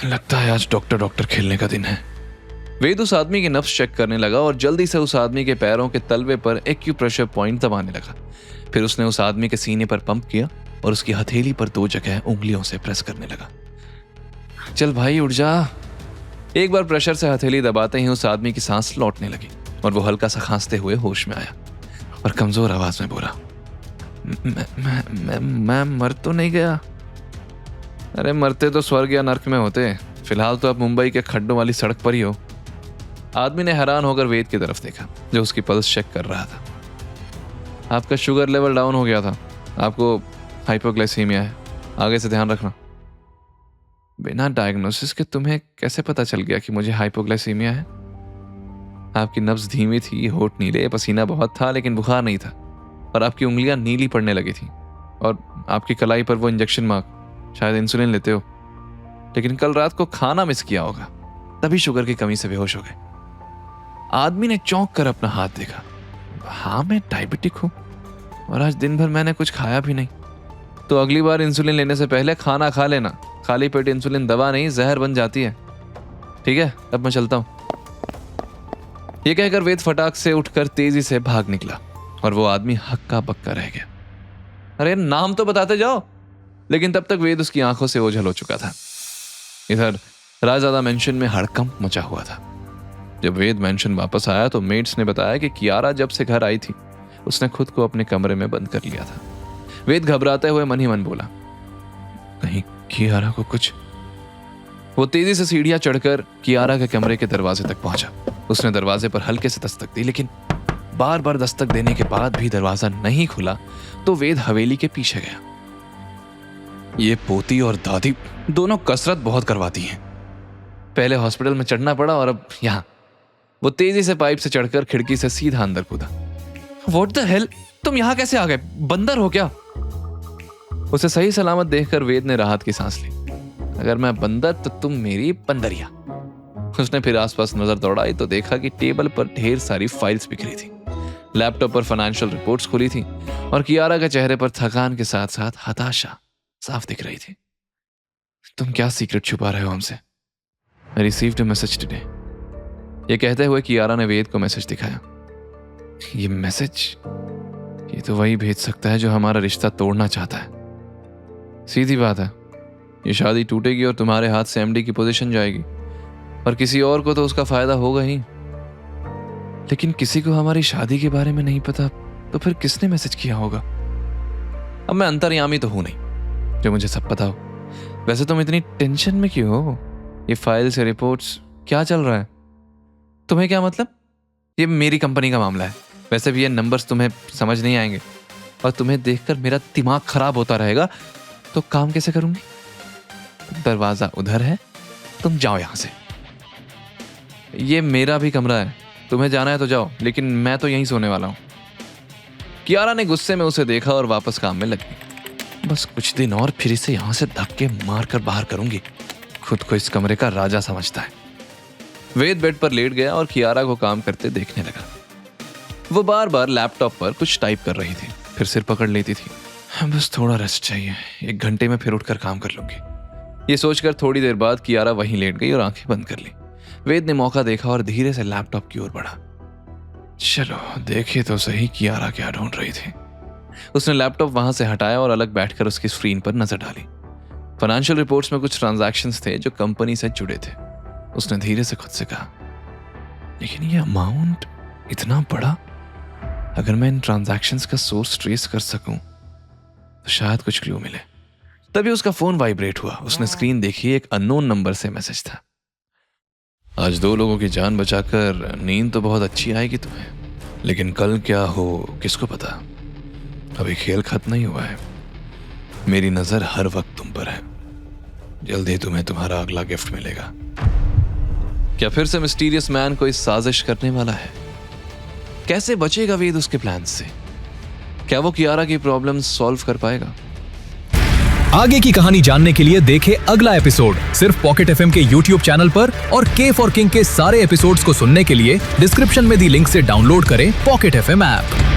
लगता है आज डॉक्टर खेलने का दिन है। वेद उस आदमी की नब्ज चेक करने लगा और जल्दी से उस आदमी के पैरों के तलवे पर एक्यूप्रेशर पॉइंट दबाने लगा। फिर उसने उस आदमी के सीने पर पंप किया और उसकी हथेली पर 2 जगह उंगलियों से प्रेस करने लगा। चल भाई उठ जा। एक बार प्रेशर से हथेली दबाते ही उस आदमी की सांस लौटने लगी और वो हल्का सा खांसते हुए होश में आया और कमजोर आवाज में बोला, मैं मर तो नहीं गया? अरे मरते तो स्वर्ग या नर्क में होते, फिलहाल तो आप मुंबई के खड्डों वाली सड़क पर ही हो। आदमी ने हैरान होकर वेद की तरफ देखा जो उसकी पल्स चेक कर रहा था। आपका शुगर लेवल डाउन हो गया था, आपको हाइपोग्लाइसीमिया है, आगे से ध्यान रखना। बिना डायग्नोसिस के तुम्हें कैसे पता चल गया कि मुझे हाइपोग्लाइसीमिया है? आपकी नब्ज धीमी थी, होठ नीले, पसीना बहुत था लेकिन बुखार नहीं था और आपकी उंगलियां नीली पड़ने लगी थी और आपकी कलाई पर वो इंजेक्शन मार्क, शायद इंसुलिन लेते हो, लेकिन कल रात को खाना मिस किया होगा तभी शुगर की कमी से बेहोश हो गए। आदमी ने चौंक कर अपना हाथ देखा। हाँ मैं डायबिटिक हूं और आज दिन भर मैंने कुछ खाया भी नहीं। तो अगली बार इंसुलिन लेने से पहले खाना खा लेना। खाली पेट इंसुलिन दवा नहीं, जहर बन जाती है। ठीक है, अब मैं चलता हूं। यह कहकर वेद फटाक से उठकर तेजी से भाग निकला और वो आदमी हक्का बक्का रह गया। अरे नाम तो बताते जाओ। लेकिन तब तक वेद उसकी आंखों से ओझल हो चुका था। इधर रायजादा मेंशन में हड़कंप मचा हुआ था। जब वेद मेंशन वापस आया तो मेड्स ने बताया कि कियारा जब से घर आई थी उसने खुद को अपने कमरे में बंद कर लिया था। वेद घबराते हुए मन ही मन बोला, कहीं कियारा को कुछ। वो तेजी से सीढ़ियां चढ़कर कियारा के कमरे के दरवाजे तक पहुंचा। उसने दरवाजे पर हल्के से दस्तक दी लेकिन बार बार दस्तक देने के बाद भी दरवाजा नहीं खुला तो वेद हवेली के पीछे गया। ये पोती और दादी दोनों कसरत बहुत करवाती हैं। पहले हॉस्पिटल में चढ़ना पड़ा और अब यहां। वो तेजी से पाइप से चढ़कर खिड़की से सीधा अंदर कूदा। What the hell? तुम यहां कैसे आ गए? बंदर हो क्या? उसे सही सलामत देखकर वेद ने राहत की सांस ली। अगर मैं बंदर तो तुम मेरी बंदरिया। उसने फिर आसपास नजर दौड़ाई तो देखा कि टेबल पर ढेर सारी फाइल्स बिखरी थी। लैपटॉप पर फाइनेंशियल रिपोर्ट्स खुली थी और कियारा के चेहरे पर थकान के साथ साथ हताशा साफ दिख रही थी। तुम क्या सीक्रेट छुपा रहे हो हमसे? I received a message today. ये कहते हुए कियारा ने वेद को मैसेज दिखाया। ये मैसेज, ये तो वही भेज सकता है जो हमारा रिश्ता तोड़ना चाहता है। सीधी बात है, ये शादी टूटेगी और तुम्हारे हाथ से एमडी की पोजीशन जाएगी और किसी और को तो उसका फायदा होगा ही। लेकिन किसी को हमारी शादी के बारे में नहीं पता तो फिर किसने मैसेज किया होगा? अब मैं अंतर्यामी तो हूं नहीं जो मुझे सब पता हो। वैसे तुम इतनी टेंशन में क्यों हो? ये फाइल्स या रिपोर्ट्स क्या चल रहा है? तुम्हें क्या मतलब? ये मेरी कंपनी का मामला है। वैसे भी ये नंबर्स तुम्हें समझ नहीं आएंगे और तुम्हें देखकर मेरा दिमाग खराब होता रहेगा तो काम कैसे करूंगी? दरवाजा उधर है, तुम जाओ यहां से। ये मेरा भी कमरा है, तुम्हें जाना है तो जाओ, लेकिन मैं तो यहीं सोने वाला हूं। कियारा ने गुस्से में उसे देखा और वापस काम में लग गई। बस कुछ दिन और फिर इसे यहां से धक्के मारकर बाहर करूंगी। खुद को इस कमरे का राजा समझता है। वेद बेड पर लेट गया और कियारा को काम करते देखने लगा। वो बार बार लैपटॉप पर कुछ टाइप कर रही थी, फिर सिर पकड़ लेती थी। बस थोड़ा रेस्ट चाहिए, 1 घंटे में फिर उठकर काम कर लूंगी। ये सोचकर थोड़ी देर बाद कियारा वहीं लेट गई और आंखें बंद कर ली। वेद ने मौका देखा और धीरे से लैपटॉप की ओर बढ़ा। चलो देखे तो सही कियारा क्या ढूंढ रही थी। उसने लैपटॉप वहां से हटाया और अलग बैठकर उसकी स्क्रीन पर नजर डाली। फाइनेंशियल रिपोर्ट्स में कुछ ट्रांजैक्शंस थे जो कंपनी से जुड़े थे। उसने धीरे से खुद से कहा, लेकिन ये अमाउंट इतना बड़ा, अगर मैं इन ट्रांजैक्शंस का सोर्स ट्रेस कर सकूं तो शायद कुछ क्लू मिले। तभी उसका फोन वाइब्रेट हुआ। उसने स्क्रीन देखी, एक अननोन नंबर से मैसेज था। आज 2 लोगों की जान बचाकर नींद तो बहुत अच्छी आएगी तुम्हें, लेकिन कल क्या हो किसको पता। अभी खेल खत्म नहीं हुआ है। मेरी नजर हर वक्त तुम पर है। जल्दी तुम्हें तुम्हारा अगला गिफ्ट मिलेगा। क्या फिर से मिस्टीरियस मैन कोई साजिश करने वाला है? कैसे बचेगा वेद उसके प्लान से? क्या वो कियारा की प्रॉब्लम सॉल्व कर पाएगा? आगे की कहानी जानने के लिए देखें अगला एपिसोड सिर्फ पॉकेट एफएम के यूट्यूब चैनल पर और के फॉर किंग के सारे एपिसोड्स को सुनने के लिए डिस्क्रिप्शन में दी लिंक से डाउनलोड करें पॉकेट एफएम ऐप।